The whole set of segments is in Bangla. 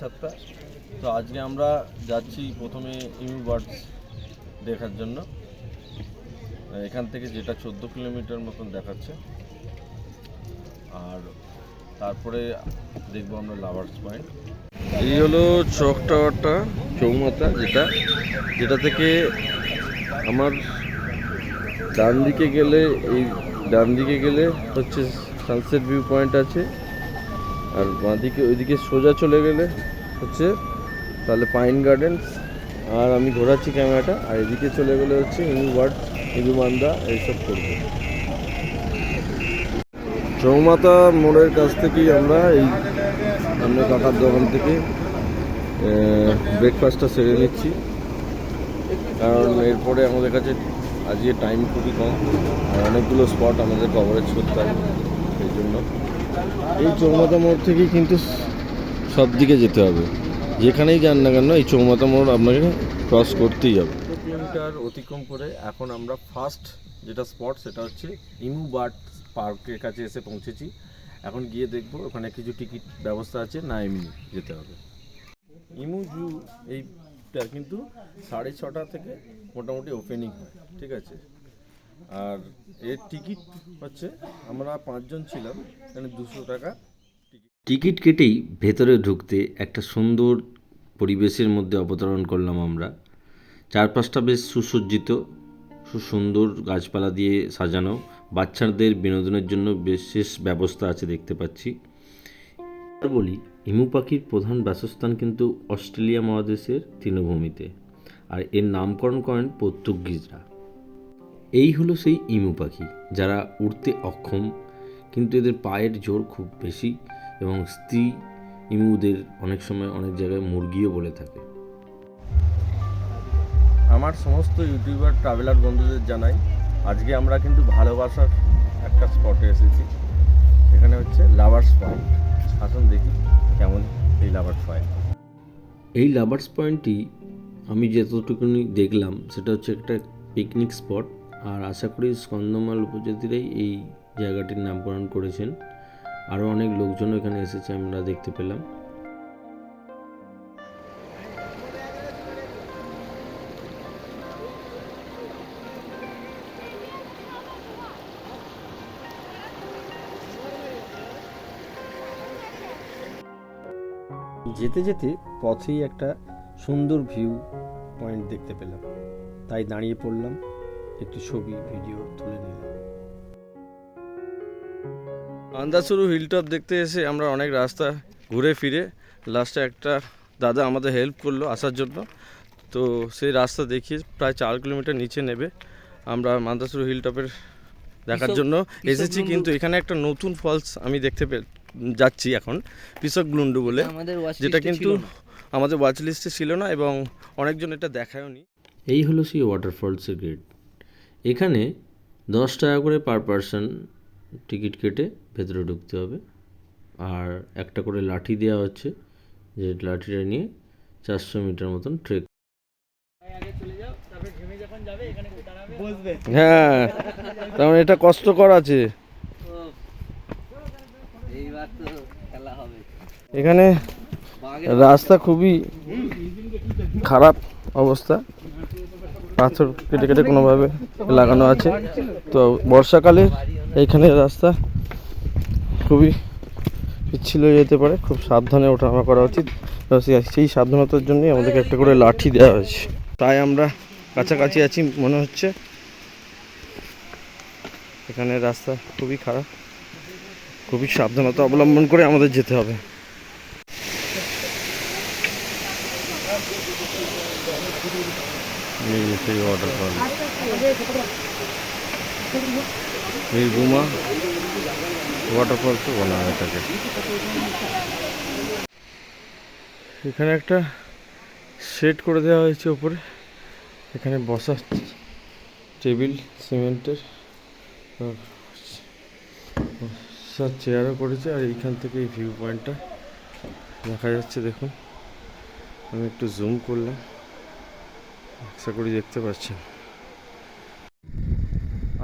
7:30। তো আজকে আমরা যাচ্ছি প্রথমে ইমু বার্ডস দেখার জন্য। এখান থেকে যেটা 14 কিলোমিটার মতন দেখাচ্ছে, আর তারপরে দেখবো আমরা লাভার্স পয়েন্ট। এই হলো চক টাওয়ারটা, চৌমাথা, যেটা থেকে আমার ডান দিকে গেলে হচ্ছে সানসেট ভিউ পয়েন্ট আছে, আর বাঁদিকে ওইদিকে সোজা চলে গেলে হচ্ছে তাহলে পাইন গার্ডেন্স। আর আমি ঘোরাচ্ছি ক্যামেরাটা, আর এদিকে চলে গেলে হচ্ছে ইমু বার্ডস, ইমুবান্ধা, এইসব করবো। চৌমাথা মোড়ের কাছ থেকেই আমরা এই সামনে কাকার দোকান থেকে ব্রেকফাস্টটা সেরে নিচ্ছি, কারণ এরপরে আমাদের কাছে আজকে টাইম খুবই কম আর অনেকগুলো স্পট আমাদের কভারেজ করতে হবে। সেই জন্য এই চৌমাথা মোড় থেকেই কিন্তু সব দিকে যেতে হবে, যেখানেই যান না কেন এই চৌমাথা মোড় আপনাকে ক্রস করতেই হবে। কিলোমিটার অতিক্রম করে এখন আমরা ফার্স্ট যেটা স্পট সেটা হচ্ছে ইমু বার্ডস পার্কের কাছে এসে পৌঁছেছি। এখন গিয়ে দেখবো ওখানে কিছু টিকিট ব্যবস্থা আছে না এমনি যেতে হবে। ইমু জু এইটা কিন্তু 6:30 থেকে মোটামুটি ওপেনিং হয়, ঠিক আছে। আর এর টিকিট হচ্ছে, আমরা 5 জন ছিলাম, এখানে 200 টাকা টিকিট কেটেই ভেতরে ঢুকতে একটা সুন্দর পরিবেশের মধ্যে অবতরণ করলাম আমরা। চারপাশটা বেশ সুসজ্জিত, সুন্দর গাছপালা দিয়ে সাজানো, বাচ্চাদের বিনোদনের জন্য বিশেষ ব্যবস্থা আছে দেখতে পাচ্ছি। বলি, ইমু পাখির প্রধান বাসস্থান কিন্তু অস্ট্রেলিয়া মহাদেশের তৃণভূমিতে, আর এর নামকরণ করেন পর্তুগিজরা। এই হলো সেই ইমু পাখি যারা উড়তে অক্ষম, কিন্তু এদের পায়ের জোর খুব বেশি, এবং স্ত্রী ইমুদের অনেক সময় অনেক জায়গায় মুরগিও বলে থাকে। আমার সমস্ত ইউটিউবার ট্রাভেলার বন্ধুদের জানাই, আজকে আমরা কিন্তু ভালোবাসার একটা স্পটে এসেছি। এখানে হচ্ছে লাভার্স পয়েন্ট। আসুন দেখি কেমন এই লাভার্স পয়েন্ট। এই লাভার্স পয়েন্টটি আমি যতটুকুনি দেখলাম সেটা হচ্ছে একটা পিকনিক স্পট, আর আশা করি স্কন্দমাল উপজাতিরাই এই জায়গাটির নামকরণ করেছেন। আরও অনেক লোকজন এখানে এসেছে আমরা দেখতে পেলাম। যেতে যেতে পথেই একটা সুন্দর ভিউ পয়েন্ট দেখতে পেলাম, তাই দাঁড়িয়ে পড়লাম, একটু ছবি ভিডিও তুলে নিলাম। আন্দাসুরু হিলটপ দেখতে এসে আমরা অনেক রাস্তা ঘুরে ফিরে লাস্টে একটা দাদা আমাদের হেল্প করলো আসার জন্য। তো সেই রাস্তা দেখিয়ে প্রায় 4 কিলোমিটার নিচে নেবে আমরা মান্দাসুরু হিলটপের দেখার জন্য এসেছি। কিন্তু এখানে একটা নতুন ফলস আমি দেখতে যাচ্ছি এখন, পিসক ব্লুন্ডু বলে, যেটা কিন্তু আমাদের ওয়াচ লিস্টে ছিল না এবং অনেকজন এটা দেখায়ও নি। এই হলো সেই ওয়াটারফলসের গেট। এখানে 10 টাকা করে পার পারসন টিকিট কেটে ভেতরে ঢুকতে হবে, আর একটা করে লাঠি দেওয়া হচ্ছে, যে লাঠিটা নিয়ে 400 মিটার মতন ট্রেক। হ্যাঁ, তেমন এটা কষ্টকর আছে। এখানে রাস্তা খুবই খারাপ অবস্থা, পাথর কেটে কেটে কোনোভাবে লাগানো আছে। তো বর্ষাকালে এইখানে রাস্তা খুবই পিচ্ছিল হয়ে যেতে পারে, খুব সাবধানে ওঠানামা করা উচিত। সেই সাবধানতার জন্যই আমাদেরকে একটা করে লাঠি দেওয়া হয়েছে। তাই আমরা কাছাকাছি আছি মনে হচ্ছে। এখানে রাস্তা খুবই খারাপ, খুবই সাবধানতা অবলম্বন করে আমাদের যেতে হবে। সেই ওয়াটারফল বীরভূমা ওয়াটারফলস বলা হয় এটাকে। এখানে একটা সেট করে দেওয়া হয়েছে ওপরে, এখানে বসার টেবিল সিমেন্টের, বসার চেয়ারও করেছে। আর এইখান থেকে এই ভিউ পয়েন্টটা দেখা যাচ্ছে, দেখুন আমি একটু জুম করলাম, আশা করি দেখতে পাচ্ছেন।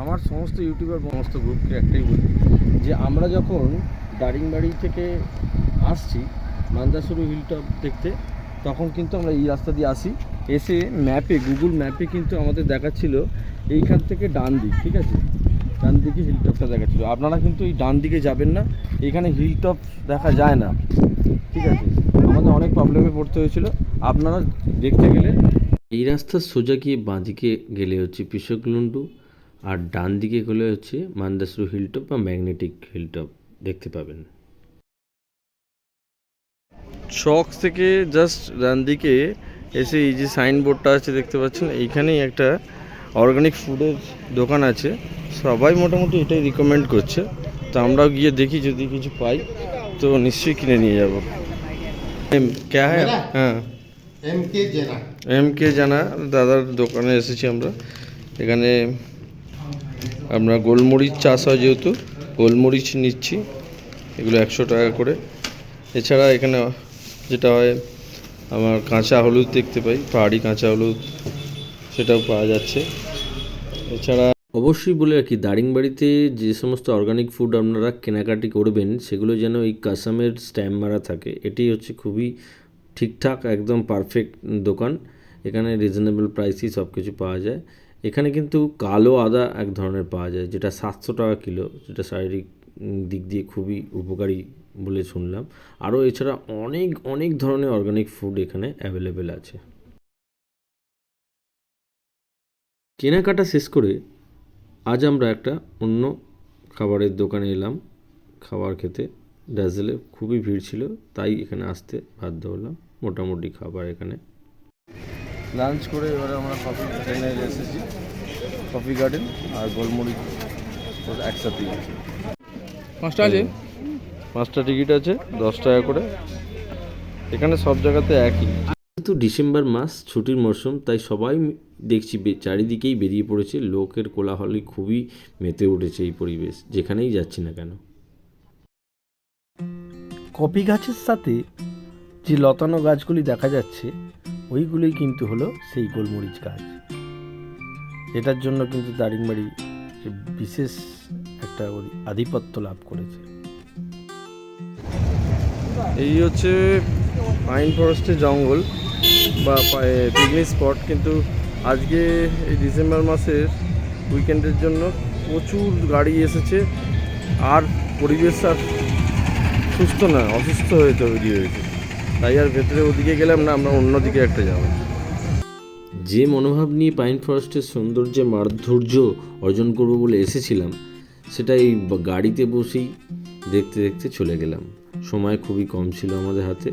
আমার সমস্ত ইউটিউবার সমস্ত গ্রুপকে একটাই বলি যে আমরা যখন দারিংবাড়ি থেকে আসছি মান্দাসুরু হিলটপ দেখতে, তখন কিন্তু আমরা এই রাস্তা দিয়ে আসি। এসে ম্যাপে, গুগল ম্যাপে কিন্তু আমাদের দেখাচ্ছিল এইখান থেকে ডান দিক, ঠিক আছে, ডান দিকে হিলটপটা দেখাচ্ছিল। আপনারা কিন্তু এই ডান দিকে যাবেন না, এখানে হিলটপ দেখা যায় না, ঠিক আছে। আমাদের অনেক প্রবলেমে পড়তে হয়েছিল। আপনারা দেখতে গেলে এই রাস্তার সোজা গিয়ে বাঁদিকে গেলে হচ্ছে পিসকলুন্ডু, আর ডান দিকে গেলে হচ্ছে মান্দাসুরু হিলটপ বা ম্যাগনেটিক হিলটপ দেখতে পাবেন। চক থেকে জাস্ট ডান দিকে এসে এই যে সাইনবোর্ডটা আছে দেখতে পাচ্ছেন, এইখানেই একটা অর্গানিক ফুডের দোকান আছে। সবাই মোটামুটি এটাই রিকমেন্ড করছে, তো আমরাও গিয়ে দেখি যদি কিছু পাই তো নিশ্চয়ই কিনে নিয়ে যাব। ক্যা হ্যাঁ, হ্যাঁ এম কে জানা দাদার দোকানে এসেছি আমরা। এখানে আমরা গোলমরিচ চাষ হয়, যেহেতু গোলমরিচ নিচ্ছি, এগুলো 100 টাকা করে। এছাড়া এখানে যেটা হয়, আমার কাঁচা হলুদ দেখতে পাই, পাহাড়ি কাঁচা হলুদ, সেটাও পাওয়া যাচ্ছে। এছাড়া অবশ্যই বলে রাখি, দারিংবাড়িতে যে সমস্ত অর্গানিক ফুড আপনারা কেনাকাটি করবেন সেগুলো যেন এই কাসামের স্ট্যাম্প মারা থাকে। এটি হচ্ছে খুবই ঠিকঠাক, একদম পারফেক্ট দোকান। এখানে রিজনেবল প্রাইসেই সব কিছু পাওয়া যায়। এখানে কিন্তু কালো আদা এক ধরনের পাওয়া যায়, যেটা 700 টাকা কিলো, যেটা শারীরিক দিক দিয়ে খুবই উপকারী বলে শুনলাম। আরও এছাড়া অনেক অনেক ধরনের অর্গানিক ফুড এখানে অ্যাভেলেবেল আছে। কেনাকাটা শেষ করে আজ আমরা একটা অন্য খাবারের দোকানে এলাম খাবার খেতে। ড্যাজেলে খুবই ভিড় ছিল, তাই এখানে আসতে বাধ্য হলাম। মোটামুটি খাবার এখানে। লাঞ্চ করে এবারে আমরা কফি গার্ডেনে এসেছি। কফি গার্ডেন আর গোলমরিচ একসাথেই আছে। 5টা আছে, 5টা টিকিট আছে 10 টাকা করে। এখানে সব জায়গাতে একই। যেহেতু ডিসেম্বর মাস, ছুটির মরশুম, তাই সবাই দেখছি চারিদিকেই বেরিয়ে পড়েছে। লোকের কোলাহলে খুবই মেতে উঠেছে এই পরিবেশ, যেখানেই যাচ্ছি না কেন। কফি গাছের সাথে যে লতানো গাছগুলি দেখা যাচ্ছে, ওইগুলোই কিন্তু হলো সেই গোলমরিচ গাছ। এটার জন্য কিন্তু দারিংবাড়ি বিশেষ একটা আধিপত্য লাভ করেছে। এই হচ্ছে পাইন ফরেস্টের জঙ্গল বা পিকনিক স্পট। কিন্তু আজকে এই ডিসেম্বর মাসের উইকেন্ডের জন্য প্রচুর গাড়ি এসেছে, আর পরিবেশ আর সুস্থ না, অসুস্থ হয়ে তৈরি হয়েছে। তাই আর ভেতরে ওদিকে গেলাম না, আমরা অন্যদিকে একটা যাব। যে মনোভাব নিয়ে পাইন ফরেস্টের সৌন্দর্যে মাধুর্য অর্জন করব বলে এসেছিলাম, সেটা এই গাড়িতে বসেই দেখতে দেখতে চলে গেলাম। সময় খুবই কম ছিল আমাদের হাতে।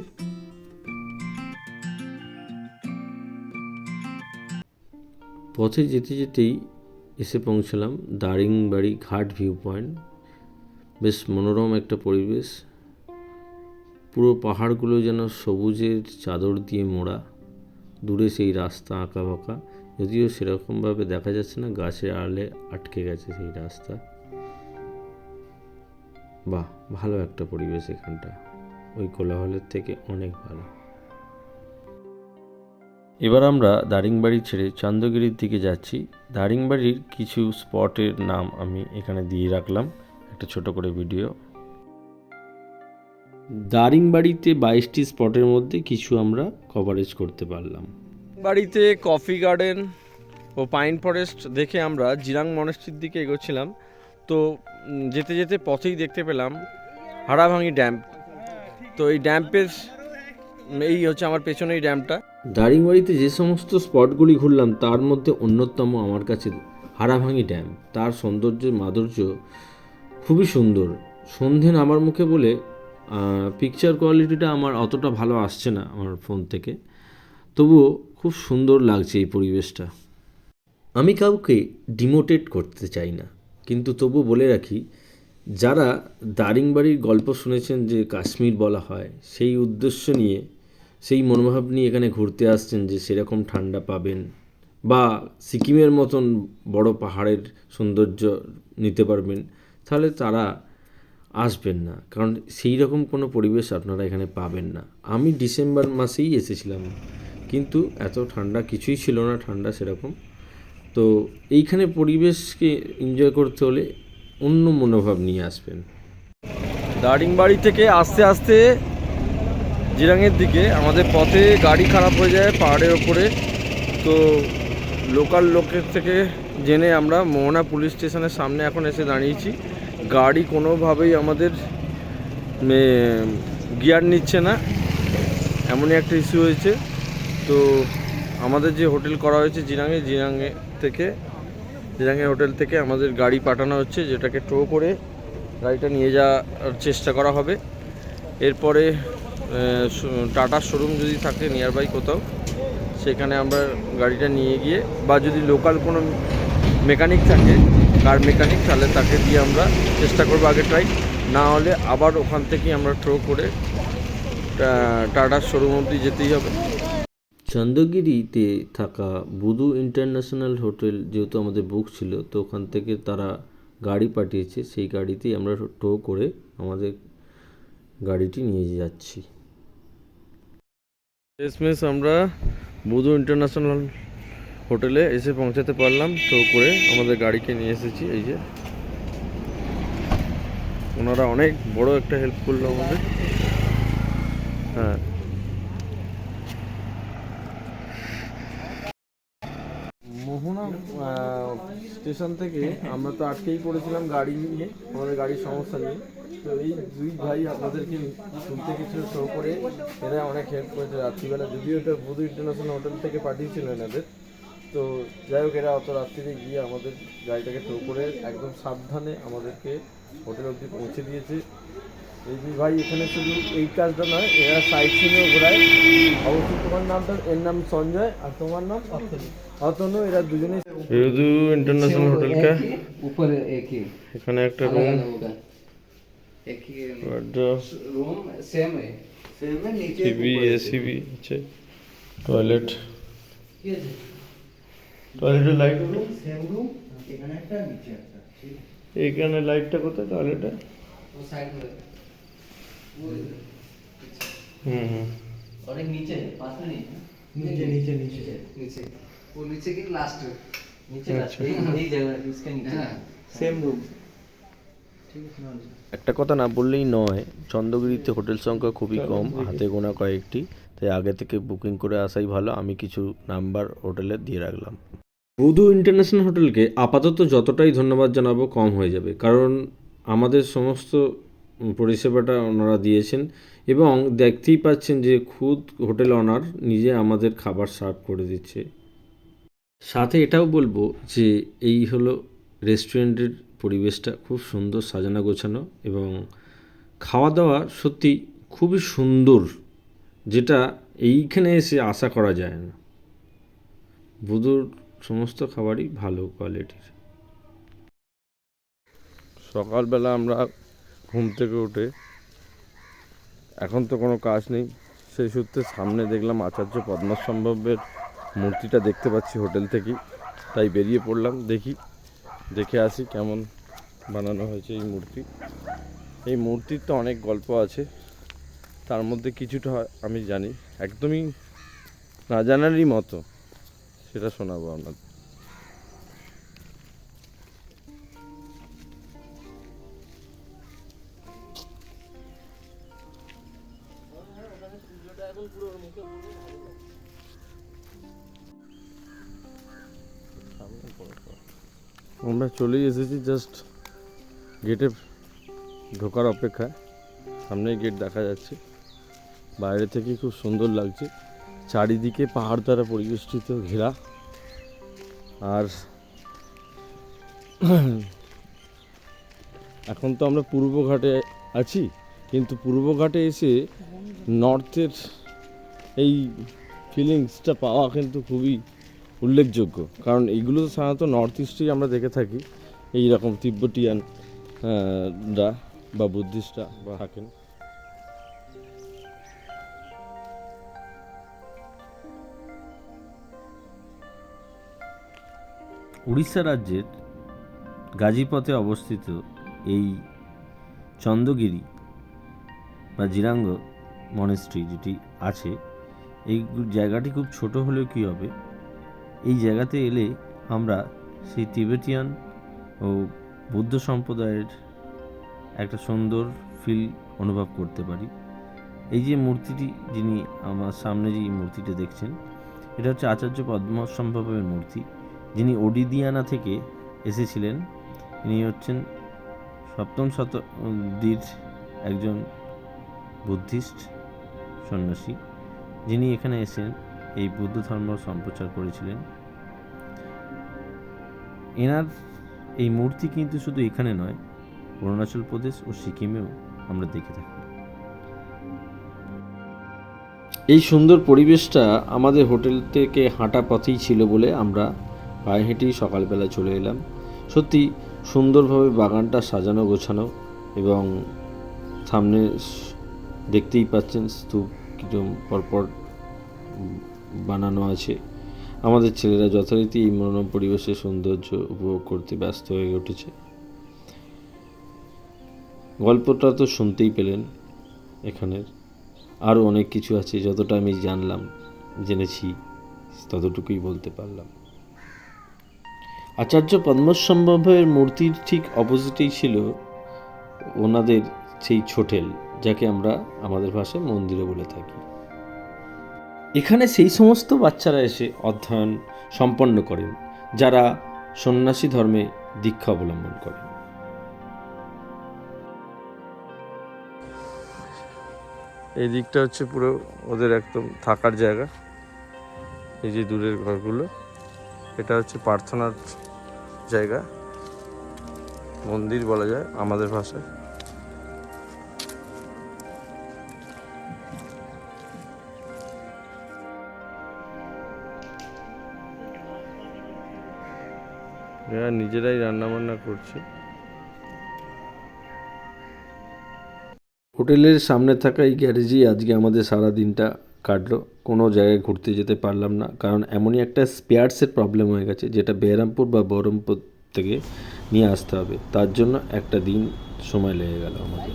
পথে যেতে যেতেই এসে পৌঁছলাম দারিংবাড়ি ঘাট ভিউ পয়েন্ট। বেশ মনোরম একটা পরিবেশ, পুরো পাহাড়গুলো যেন সবুজের চাদর দিয়ে মোড়া। দূরে সেই রাস্তা আঁকা বাঁকা, যদিও সেরকমভাবে দেখা যাচ্ছে না, গাছের আড়ালে আটকে গেছে সেই রাস্তা। বাহ, ভালো একটা পরিবেশ এখানটা, ওই কোলাহলের থেকে অনেক ভালো। এবার আমরা দারিংবাড়ি ছেড়ে চান্দগিরির দিকে যাচ্ছি। দারিংবাড়ির কিছু স্পটের নাম আমি এখানে দিয়ে রাখলাম, একটা ছোট করে ভিডিও। দারিংবাড়িতে 22টি স্পটের মধ্যে কিছু আমরা কভারেজ করতে পারলাম। বাড়িতে কফি গার্ডেন ও পাইন ফরেস্ট দেখে আমরা জিরাং মনেস্ট্রির দিকে এগোচ্ছিলাম। তো যেতে যেতে পথেই দেখতে পেলাম হাড়াভাঙি ড্যাম। তো এই ড্যাম্পের এই হচ্ছে আমার পেছনে এই ড্যামটা। দারিংবাড়িতে যে সমস্ত স্পটগুলি ঘুরলাম তার মধ্যে অন্যতম আমার কাছে হাড়াভাঙি ড্যাম। তার সৌন্দর্য মাধুর্য খুবই সুন্দর। সন্ধে নামার মুখে বলে পিকচার কোয়ালিটিটা আমার অতটা ভালো আসছে না আমার ফোন থেকে, তবুও খুব সুন্দর লাগছে এই পরিবেশটা। আমি কাউকে ডিমোটেট করতে চাই না, কিন্তু তবু বলে রাখি, যারা দারিংবাড়ির গল্প শুনেছেন যে কাশ্মীর বলা হয়, সেই উদ্দেশ্য নিয়ে, সেই মনোভাব নিয়ে এখানে ঘুরতে আসছেন যে সেরকম ঠান্ডা পাবেন বা সিকিমের মতন বড় পাহাড়ের সৌন্দর্য নিতে পারবেন, তাহলে তারা আসবেন না, কারণ সেই রকম কোনো পরিবেশ আপনারা এখানে পাবেন না। আমি ডিসেম্বর মাসেই এসেছিলাম, কিন্তু এত ঠান্ডা কিছুই ছিল না, ঠান্ডা সেরকম। তো এইখানে পরিবেশকে এনজয় করতে হলে অন্য মনোভাব নিয়ে আসবেন। দারিংবাড়ি থেকে আস্তে আস্তে জিরাঙের দিকে। আমাদের পথে গাড়ি খারাপ হয়ে যায় পাহাড়ের ওপরে, তো লোকাল লোকের থেকে জেনে আমরা মোহনা পুলিশ স্টেশনের সামনে এখন এসে দাঁড়িয়েছি। গাড়ি কোনোভাবেই আমাদের গিয়ার নিচ্ছে না, এমনই একটা ইস্যু হয়েছে। তো আমাদের যে হোটেল করা হয়েছে জিরাঙে হোটেল থেকে আমাদের গাড়ি পাঠানো হচ্ছে, যেটাকে টো করে গাড়িটা নিয়ে যাওয়ার চেষ্টা করা হবে। এরপরে টাটার শোরুম যদি থাকে নিয়ার বাই কোথাও, সেখানে আমরা গাড়িটা নিয়ে গিয়ে, বা যদি লোকাল কোনো মেকানিক থাকে, কার মেকানিক, তাহলে তাকে দিয়ে আমরা চেষ্টা করবো আগে ট্রাই, না হলে আবার ওখান থেকেই আমরা টো করে টাটার শোরুম অবধি যেতেই হবে। চন্দ্রগিরিতে থাকা বুধু ইন্টারন্যাশনাল হোটেল যেহেতু আমাদের বুক ছিল, তো ওখান থেকে তারা গাড়ি পাঠিয়েছে, সেই গাড়িতেই আমরা টো করে আমাদের গাড়িটি নিয়ে যাচ্ছি। শেষমেশ আমরা বুধু ইন্টারন্যাশনাল হোটেলে এসে পৌঁছাতে পারলাম, টো করে আমাদের গাড়িকে নিয়ে এসেছি। এই যে ওনারা অনেক বড় একটা হেল্প করলো আমাদের। হ্যাঁ, মোহনা স্টেশন থেকে আমরা তো আটকেই পড়েছিলাম গাড়ি নিয়ে, আমাদের গাড়ির সমস্যা নিয়ে। তো এই দুই ভাই আপনাদেরকে শুনতে কিছু শো করে এরা অনেক হেল্প করেছে রাত্রিবেলা, যদিও এটা বুধু ইন্টারন্যাশনাল হোটেল থেকে পাঠিয়েছিলেন এদের। তো যাই হোক, এরা অত রাত্রিরে গিয়ে আমাদের গাড়িটাকে টো করে একদম সাবধানে আমাদেরকে হোটেল অবধি পৌঁছে দিয়েছে। এই দুই ভাই এখানে শুধু এই কাজটা নয়, এরা সাইট সিনেও ঘোরায়। অবশ্যই তোমার নামটা, এর নাম সঞ্জয় আর তোমার নাম অতনু। এরা দুজনে বুধু ইন্টারন্যাশনাল হোটেল কা ऊपर एक ही এখানে একটা রুম, एक ही रूम सेम है नीचे টিভি, এসি भी আছে, টয়লেট, টয়লেটের লাইট सेम रूम এখানে একটা নিচে একটা ঠিক এইখানে লাইটটা কোথায় টয়লেটে? वो साइड में वो হুম। और एक नीचे है पास में नहीं नीचे नीचे नीचे नीचे वो नीचे की लास्ट नीचे लास्ट यही जगह इसके नीचे सेम रूम ठीक है सुना একটা কথা না বললেই নয়, চন্দ্রগিরিতে হোটেল সংখ্যা খুবই কম, হাতে গোনা কয়েকটি, তাই আগে থেকে বুকিং করে আসাই ভালো। আমি কিছু নাম্বার হোটেলে দিয়ে রাখলাম। বুধু ইন্টারন্যাশনাল হোটেলকে আপাতত যতটাই ধন্যবাদ জানাবো কম হয়ে যাবে, কারণ আমাদের সমস্ত পরিষেবাটা ওনারা দিয়েছেন, এবং দেখতেই পাচ্ছেন যে খুদ হোটেল ওনার নিজে আমাদের খাবার সার্ভ করে দিচ্ছে। সাথে এটাও বলবো যে এই হলো রেস্টুরেন্টের পরিবেশটা খুব সুন্দর সাজানো গোছানো, এবং খাওয়া দাওয়া সত্যি খুবই সুন্দর, যেটা এইখানে এসে আশা করা যায় না। বুধুর সমস্ত খাবারই ভালো কোয়ালিটির। সকালবেলা আমরা ঘুম থেকে উঠে, এখন তো কোনো কাজ নেই, সেই সূত্রে সামনে দেখলাম আচার্য পদ্মসম্ভবের মূর্তিটা দেখতে পাচ্ছি হোটেল থেকেই, তাই বেরিয়ে পড়লাম, দেখে আসি কেমন বানানো হয়েছে এই মূর্তি। এই মূর্তির তো অনেক গল্প আছে, তার মধ্যে কিছুটা আমি জানি, একদমই না জানারই মতো, সেটা শোনাবো আপনাদের। আমরা চলেই এসেছি, জাস্ট গেটে ঢোকার অপেক্ষায়। সামনেই গেট দেখা যাচ্ছে, বাইরে থেকে খুব সুন্দর লাগছে, চারিদিকে পাহাড় দ্বারা পরিবেষ্টিত ঘেরা। আর এখন তো আমরা পূর্ব ঘাটে আছি, কিন্তু পূর্ব ঘাটে এসে নর্থের এই ফিলিংসটা পাওয়া কিন্তু খুবই উল্লেখযোগ্য, কারণ এইগুলো তো সাধারণত নর্থ ইস্টেই আমরা দেখে থাকি, এই রকম তিব্বতিয়ান বা বুদ্ধিস্টরা বা থাকেন। উড়িষ্যা রাজ্যের গাজীপথে অবস্থিত এই চন্দ্রগিরি বা জিরাঙ্গ মনেস্ট্রি যেটি আছে, এই জায়গাটি খুব ছোট হলেও কী হবে, এই জায়গাতে এলে আমরা সেই তিবেটিয়ান ও বৌদ্ধ সম্প্রদায়ের একটা সুন্দর ফিল অনুভব করতে পারি। এই যে মূর্তিটি, যিনি আমার সামনে যে মূর্তিটা দেখছেন, এটা হচ্ছে আচার্য পদ্মসম্ভবের মূর্তি, যিনি ওডিদিয়ানা থেকে এসেছিলেন। ইনি হচ্ছেন সপ্তম শতাব্দীর একজন বুদ্ধিস্ট সন্ন্যাসী, যিনি এখানে এসে এই বৌদ্ধ ধর্ম সম্প্রচার করেছিলেন। এনার এই মূর্তি কিন্তু শুধু এখানে নয়, অরুণাচল প্রদেশ ও সিকিমেও আমরা দেখে থাকি। এই সুন্দর পরিবেশটা আমাদের হোটেল থেকে হাঁটা পথেই ছিল বলে আমরা পায়ে হেঁটেই সকালবেলা চলে এলাম। সত্যি সুন্দরভাবে বাগানটা সাজানো গোছানো, এবং সামনে দেখতেই পাচ্ছেন স্তূপ কিরকম পরপর বানানো আছে। আমাদের ছেলেরা যথারীতি এই মনোরম পরিবেশের সৌন্দর্য উপভোগ করতে ব্যস্ত হয়ে উঠেছে। গল্পটা তো শুনতেই পেলেন, এখানের আরও অনেক কিছু আছে, যতটা আমি জেনেছি ততটুকুই বলতে পারলাম। আচার্য পদ্মসম্ভবের মূর্তির ঠিক অপোজিটেই ছিল ওনাদের সেই ছোটেল, যাকে আমরা আমাদের ভাষায় মন্দিরে বলে থাকি। এখানে সেই সমস্ত বাচ্চারা এসে অধ্যয়ন সম্পন্ন করেন যারা সন্ন্যাসী ধর্মে দীক্ষা অবলম্বন করেন। এই দিকটা হচ্ছে পুরো ওদের একদম থাকার জায়গা। এই যে দূরের ঘরগুলো, এটা হচ্ছে প্রার্থনার জায়গা, মন্দির বলা যায় আমাদের ভাষায়। এরা নিজেরাই রান্না বান্না করছে। হোটেলের সামনে থাকা এই গ্যারেজেই আজকে আমাদের সারা দিনটা কাটলো। কোনো জায়গায় ঘুরতে যেতে পারলাম না, কারণ এমনই একটা স্পেয়ার্সের প্রবলেম হয়ে গেছে, যেটা বেহরামপুর বা বহরমপুর থেকে নিয়ে আসতে হবে। তার জন্য একটা দিন সময় লেগে গেল আমাদের।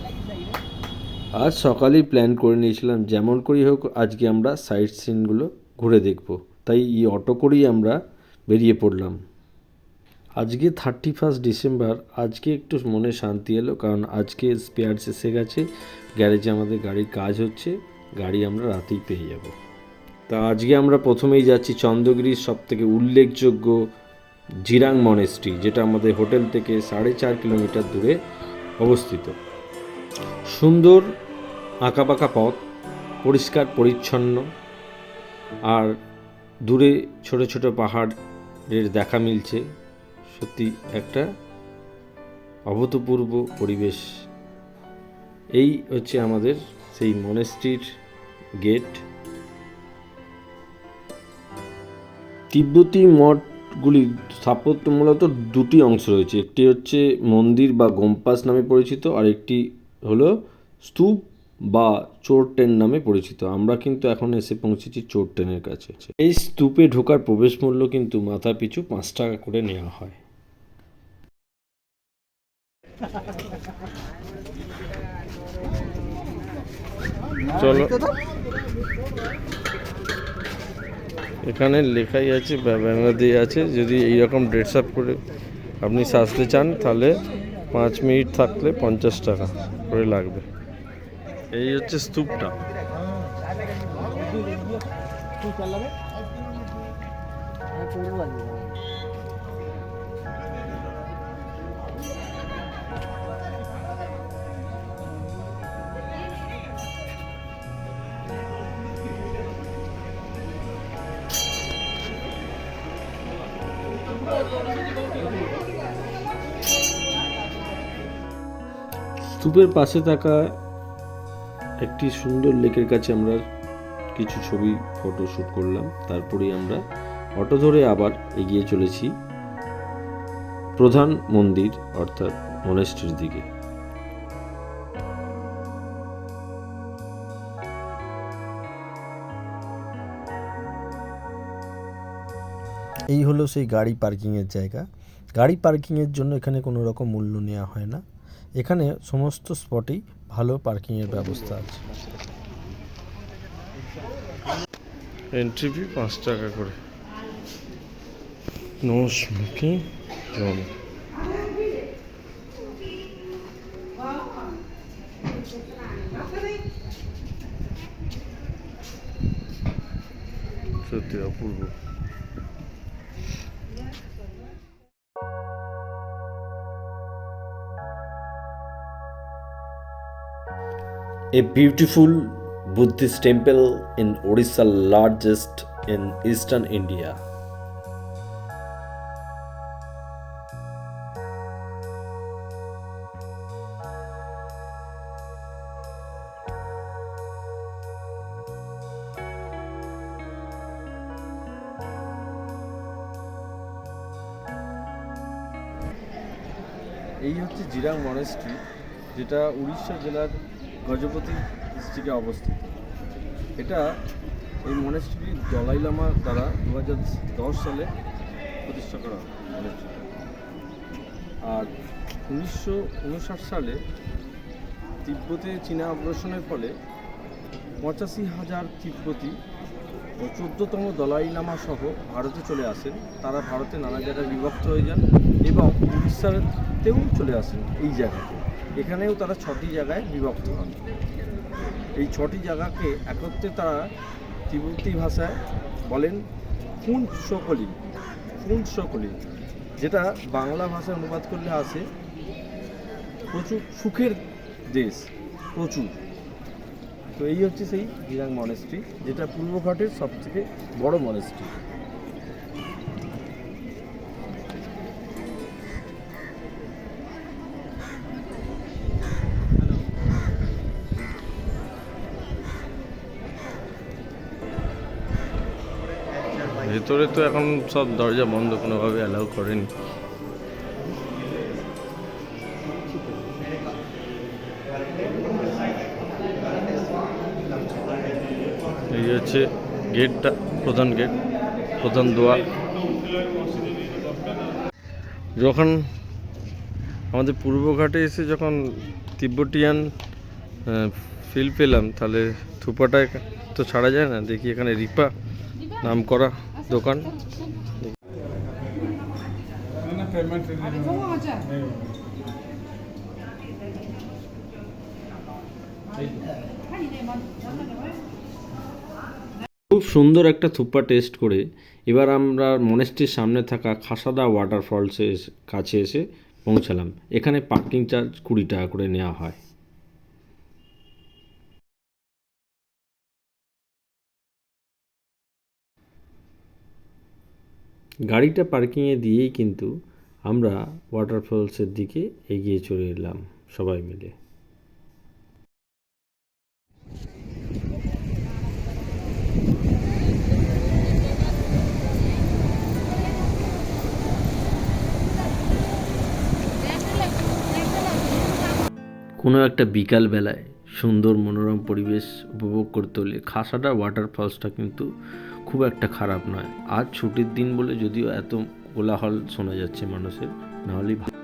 আজ সকালেই প্ল্যান করে নিয়েছিলাম যেমন করেই হোক আজকে আমরা সাইট সিনগুলো ঘুরে দেখব, তাই এই অটো করেই আমরা বেরিয়ে পড়লাম। আজকে 31 ডিসেম্বর। আজকে একটু মনে শান্তি এলো, কারণ আজকে স্পেয়ার্স এসে গেছে, গ্যারেজে আমাদের গাড়ির কাজ হচ্ছে, গাড়ি আমরা রাতেই পেয়ে যাব। তা আজকে আমরা প্রথমেই যাচ্ছি চন্দ্রগিরির সবথেকে উল্লেখযোগ্য জিরাং মনেস্ট্রি, যেটা আমাদের হোটেল থেকে 4.5 কিলোমিটার দূরে অবস্থিত। সুন্দর আঁকাবাঁকা পথ, পরিষ্কার পরিচ্ছন্ন, আর দূরে ছোট ছোট পাহাড়ের দেখা মিলছে। সত্যি একটা অভূতপূর্ব পরিবেশ। এই হচ্ছে আমাদের সেই মনেস্ট্রির গেট। তিব্বতী মঠগুলির স্থাপত্য মূলত দুটি অংশ রয়েছে, একটি হচ্ছে মন্দির বা গোম্পাস নামে পরিচিত, আর একটি হলো স্তূপ বা চোরটেন নামে পরিচিত। আমরা কিন্তু এখন এসে পৌঁছেছি চোরটেনের কাছে। এই স্তূপে ঢোকার প্রবেশ মূল্য কিন্তু মাথা পিছু 5 টাকা করে নেওয়া হয়। চলো, এখানে লেখাই আছে, ব্যানার দিয়ে আছে, যদি এইরকম ড্রেস আপ করে আপনি সাজতে চান তাহলে 5 মিনিট থাকলে 50 টাকা করে লাগবে। এই হচ্ছে স্তূপটা। স্তূপের পাশে থাকা একটি সুন্দর লেকের কাছে আমরা কিছু ছবি ফটো শ্যুট করলাম। তারপরেই আমরা অটো ধরে আবার এগিয়ে চলেছি প্রধান মন্দির অর্থাৎ মনেস্ট্রির দিকে। এই হলো সেই গাড়ি পার্কিংয়ের জায়গা। গাড়ি পার্কিংয়ের জন্য এখানে কোনো রকম মূল্য নেওয়া হয় না। এখানে সমস্ত স্পটেই ভালো পার্কিংয়ের ব্যবস্থা আছে। এন্ট্রি ফি 5 টাকা করে। No smoking zone. সত্যি অপূর্ব। A beautiful Buddhist temple in Odisha, largest in eastern India. এই হচ্ছে জিরাং মনেস্ট্রি, যেটা উড়িষ্যা জেলার গজপতি ডিস্ট্রিক্টে অবস্থিত। এটা এই মনেস্ট্রি দলাই লামা দ্বারা 2010 সালে প্রতিষ্ঠা করা হয় মনেস্ট্রি। আর 1959 সালে তিব্বতে চীনা আগ্রাসনের ফলে 85,000 তিব্বতী ও 14তম দলাই লামা সহ ভারতে চলে আসেন। তারা ভারতে নানা জায়গায় বিভক্ত হয়ে যান এবং উড়িষ্যাতেও চলে আসেন। এই জায়গাতে এখানেও তারা 6টি জায়গায় বিভক্ত হন। এই 6টি জায়গাকে একত্রে তারা তিব্বতী ভাষায় বলেন ফুন্ড সকলি, যেটা বাংলা ভাষায় অনুবাদ করলে আসে প্রচুর সুখের দেশ, প্রচুর। তো এই হচ্ছে সেই জিরাং মনেস্ট্রি, যেটা পূর্বঘাটের সবথেকে বড় মনেস্ট্রি। ভেতরে তো এখন সব দরজা বন্ধ, কোনোভাবে অ্যালাউ করেনি। এই হচ্ছে গেটটা, প্রধান গেট, প্রধান দুয়ার। যখন আমাদের পূর্বঘাটে এসে যখন তিব্বতিয়ান ফিল পেলাম, তাহলে থুপাটায় তো ছাড়া যায় না। দেখি এখানে রিপা নাম করা দোকান। খুব সুন্দর একটা থুপ্পা টেস্ট করে এবার আমরা মনেস্ট্রির সামনে থাকা খাসাদা ওয়াটারফলসের কাছে এসে পৌঁছালাম। এখানে পার্কিং চার্জ 20 টাকা করে নেওয়া হয়। গাড়িটা পার্কিংয়ে দিয়েই কিন্তু আমরা ওয়াটারফলসের দিকে এগিয়ে চলে এলাম সবাই মিলে। কোনো একটা বিকাল বেলায় সুন্দর মনোরম পরিবেশ উপভোগ করতে হলে খাসাডা ওয়াটারফলসটা কিন্তু খুব একটা খারাপ নয়। আজ ছুটির দিন বলে যদিও এত কোলাহল শোনা যাচ্ছে মানুষের, নাহলেই ভালো।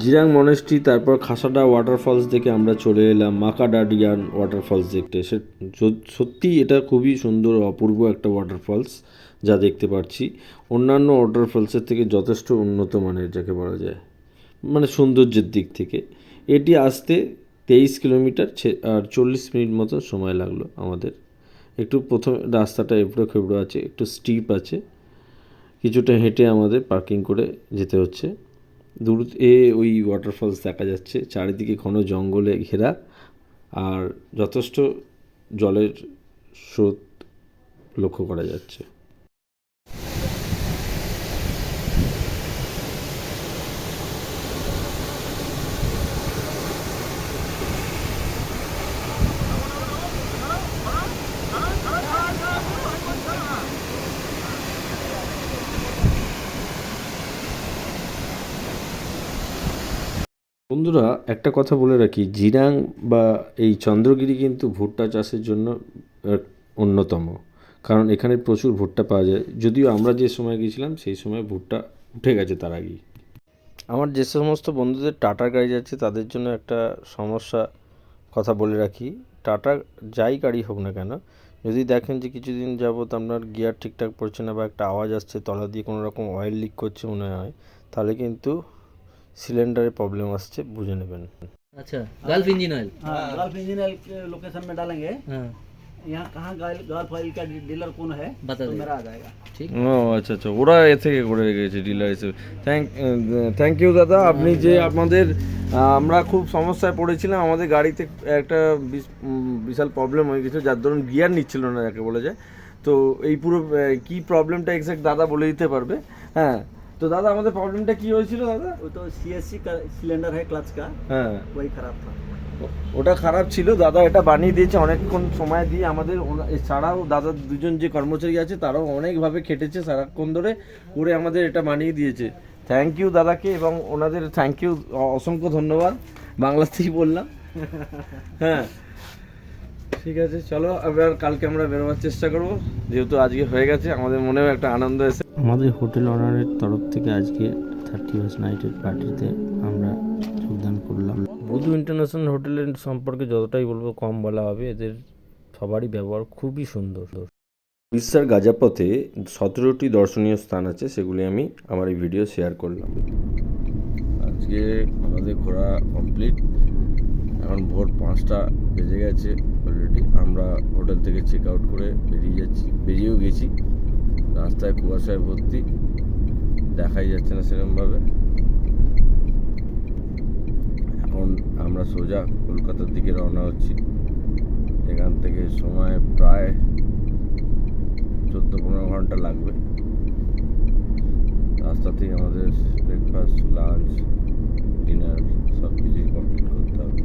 জিরাং মনেস্ট্রি, তারপর খাসাডা ওয়াটারফলস দেখে আমরা চলে এলাম মাকাডাডিয়ান ওয়াটারফলস দেখতে। সত্যি এটা খুবই সুন্দর, অপূর্ব একটা ওয়াটারফলস যা দেখতে পাচ্ছি। অন্যান্য ওয়াটারফলসের থেকে যথেষ্ট উন্নত মানের, যাকে বলা যায়, মানে সৌন্দর্যের দিক থেকে। এটি আসতে 23 কিলোমিটার আর 40 মিনিট মতো সময় লাগলো আমাদের। একটু প্রথমে রাস্তাটা এবড়ো খেবড়ো আছে, একটু স্টিপ আছে, কিছুটা হেঁটে আমাদের পার্কিং করে যেতে হচ্ছে। দূর ওই ওয়াটারফলস দেখা যাচ্ছে, চারিদিকে ঘন জঙ্গলে ঘেরা, আর যথেষ্ট জলের স্রোত লক্ষ্য করা যাচ্ছে। বন্ধুরা, একটা কথা বলে রাখি, জিরাং বা এই চন্দ্রগিরি কিন্তু ভুট্টা চাষের জন্য অন্যতম, কারণ এখানে প্রচুর ভুট্টা পাওয়া যায়। যদিও আমরা যে সময় গিয়েছিলাম সেই সময় ভুট্টা উঠে গেছে তার আগেই। আমার যে সমস্ত বন্ধুদের টাটার গাড়ি যাচ্ছে তাদের জন্য একটা সমস্যা কথা বলে রাখি। টাটা যাই গাড়ি হোক না কেন, যদি দেখেন যে কিছুদিন যাবত আপনার গিয়ার ঠিকঠাক পড়ছে না বা একটা আওয়াজ আসছে, তলা দিয়ে কোনো রকম অয়েল লিক করছে মনে হয়, তাহলে কিন্তু सिलेंडर प्रॉब्लम আসছে, বুঝে নেবেন। अच्छा, गल्फ इंजन ऑयल। हाँ, गल्फ इंजन ऑयल के लोकेशन में डालेंगे। हाँ, यहाँ कहाँ गल्फ ऑयल का डीलर कौन है बता तो देगा। मेरा आ जाएगा। ठीक ও আচ্ছা আচ্ছা, ওরা এ থেকে করে গেছে ডিলার হিসেবে। থ্যাংক ইউ দাদা, আপনি যে আমাদের আমরা খুব সমস্যায় পড়েছিলাম, আমাদের গাড়িতে একটা বিশাল প্রবলেম হয়ে গেছে, যার ধরুন গিয়ার নিচ্ছিল না যাকে বলে যায়। তো এই পুরো কি প্রবলেমটা এক্স্যাক্ট দাদা বলে দিতে পারবে। হ্যাঁ, তো দাদা আমাদের প্রবলেমটা কি হয়েছিল দাদা? वो तो सीएससी का सिलेंडर है क्लच का, হ্যাঁ, वही खराब था। ওটা খারাপ ছিল, দাদা এটা বানিয়ে দিয়েছে অনেকক্ষণ সময় দিয়ে। আমাদের এছাড়াও দাদার দুজন যে কর্মচারী আছে তারাও অনেকভাবে খেটেছে সারাক্ষণ ধরে করে আমাদের এটা বানিয়ে দিয়েছে। থ্যাংক ইউ দাদাকে এবং ওনাদের থ্যাংক ইউ, অসংখ্য ধন্যবাদ। বাংলাতেই বললাম। হ্যাঁ ঠিক আছে, চলো এবার কালকে আমরা বেরোবার চেষ্টা করব, যেহেতু আজকে হয়ে গেছে, আমাদের মনেও একটা আনন্দ এসে। আমাদের হোটেল অনারের তরফ থেকে আজকে 31st নাইটের পার্টিতে আমরা যোগদান করলাম। বুধু ইন্টারন্যাশনাল হোটেলের সম্পর্কে যতটাই বলবো কম বলা হবে, এদের সবারই ব্যবহার খুবই সুন্দর। উড়িষ্যার গাজাপথে 17টি দর্শনীয় স্থান আছে, সেগুলি আমি আমার এই ভিডিও শেয়ার করলাম। আজকে আমাদের ঘোরা কমপ্লিট, এখন ভোর 5টা বেজে গেছে অলরেডি। আমরা হোটেল থেকে চেক আউট করে বেরিয়েও গেছি। রাস্তায় কুয়াশায় ভর্তি, দেখাই যাচ্ছে না সেরকমভাবে। এখন আমরা সোজা কলকাতার দিকে রওনা হচ্ছি। এখান থেকে সময় প্রায় 14-15 ঘন্টা লাগবে। রাস্তাতেই আমাদের ব্রেকফাস্ট, লাঞ্চ, ডিনার সব কিছুই কমপ্লিট করতে হবে।